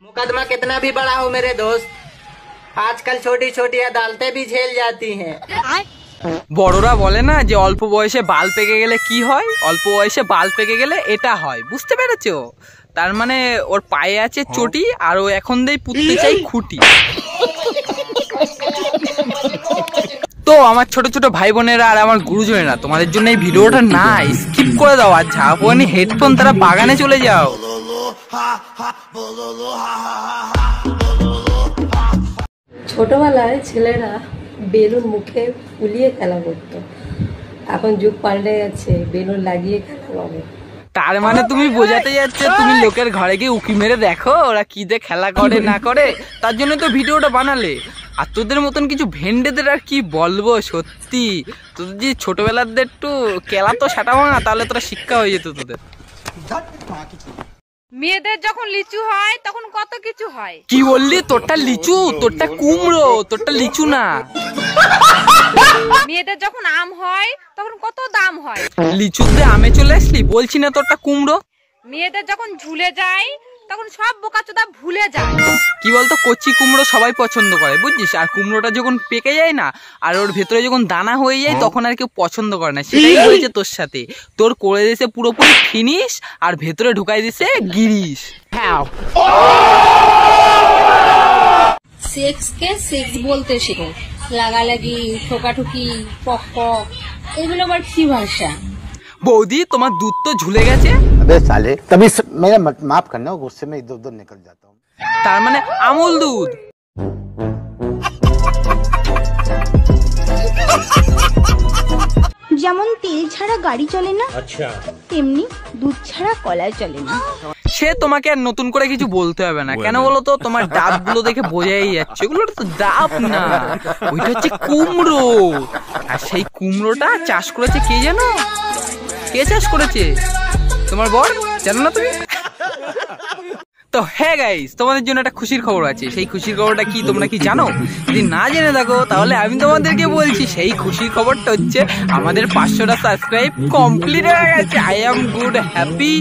मुकदमा कितना भी बड़ा हो मेरे दोस्त, आजकल छोटी छोटी अदालतें भी झेल जाती हैं। বড়রা বলে না যে অল্প বয়সে বাল পেকে গেলে কি হয়, অল্প বয়সে বাল পেকে গেলে এটা হয়, বুঝতে পেরেছো? তার মানে ওর পায়ে আছে চটি আর ও এখন দেই পুততে চাই খুঁটি। তো আমার ছোট ছোট ভাই বোনেরা আর আমার গুরুজনেরা, তোমাদের জন্য এই ভিডিওটা না স্কিপ করে দাও, আর ঝাপনি হেডফোন তারা বাগানে চলে যাও। ছোটবেলায় ছেলেরা বেলুন মুখে ফুলিয়ে খেলা করতো, এখন যুগ পাল্টে গেছে, বেলুন লাগিয়ে খেলা করে। তার মানে তুমি বোঝাতে যাচ্ছ তুমি লোকের ঘরে গিয়ে উকি মেরে দেখো ওরা কি দিয়ে খেলা করে না করে, তার জন্য তো ভিডিওটা বানালে। আর তোদের মতন কিছু ভেন্ডেদের আর কি বলবো, সত্যি তোদের যে ছোটবেলাদের একটু কেলা তো সাটাবো না, তাহলে তোরা শিক্ষা হয়ে যেত তোদের। মেয়েদের যখন লিচু হয় তখন কত কিছু হয়। কি বললি? তোরটা লিচু, তোরটা কুমড়ো, তোরটা লিচু না। মেয়েদের যখন আম হয় তখন কত দাম হয়। লিচুতে আমে চলে আসলি, বলছি না তোরটা কুমড়ো। মেয়েদের যখন ঝুলে যায় তখন সব বোকাচোদা ভুলে যায়। কি বলতো, কচি কুমড়ো সবাই পছন্দ করে বুঝছিস, আর কুমড়োটা যখন পেকে যায় না আর ওর ভেতরে যখন দানা হয়ে যায় তখন আর কেউ পছন্দ করে না। সেটাই হয়েছে তোর সাথে, তোর করে দিয়েছে পুরোপুরি ফিনিশ আর ভেতরে ঢুকাই দিয়েছে গিরিশ। হ্যাঁ, সেক্সকে সেক্স বলতে শেখো, লাগালাগি, ঠোকাঠুকি, পক পক, এগুলো আবার কি ভাষা? বৌদি তোমার দুধ তো ঝুলে গেছে। अबे साले तभी मेरा माफ करना, गुस्से में इधर उधर निकल जाता हूँ। তার মানে আমুল দুধ। যেমন তেল ছাড়া গাড়ি চলে না, তেমনি দুধ ছাড়া কলা চলে না। সে তোমাকে আর নতুন করে কিছু বলতে হবে না, কেন বলো তো? তোমার ডাব গুলো দেখে বোঝাই যাচ্ছে ওগুলো তো ডাব না, ওইটা হচ্ছে কুমড়ো। আর সেই কুমড়োটা চাষ করেছে কে জানো? কে চাষ করেছে? তোমার বর, জানো না তুমি? তো হ্যাঁ গাইস, তোমাদের জন্য একটা খুশির খবর আছে। সেই খুশির খবরটা কি তোমরা কি জানো? যদি না জেনে থাকো তাহলে আমি তোমাদেরকে বলছি, সেই খুশির খবরটা হচ্ছে আমাদের 500টা সাবস্ক্রাইব কমপ্লিট হয়ে গেছে। I am good happy.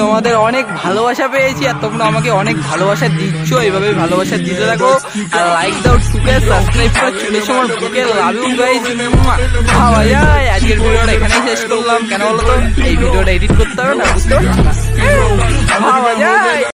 তোমাদের অনেক ভালোবাসা পেয়েছি আর তোমরা আমাকে অনেক ভালোবাসা দিচ্ছ, এইভাবে ভালোবাসা দিতে থাকো। আর লাইক দাও, টুকে সাবস্ক্রাইব করে চলে এসো আমার বুকে। Love you guys. ভাবা যায় আজকের ভিডিওটা এখানেই শেষ করলাম, কেন বলো তো? এই ভিডিওটা এডিট করতে হবে না, বুঝতে পারছো না? ভাবা যায়।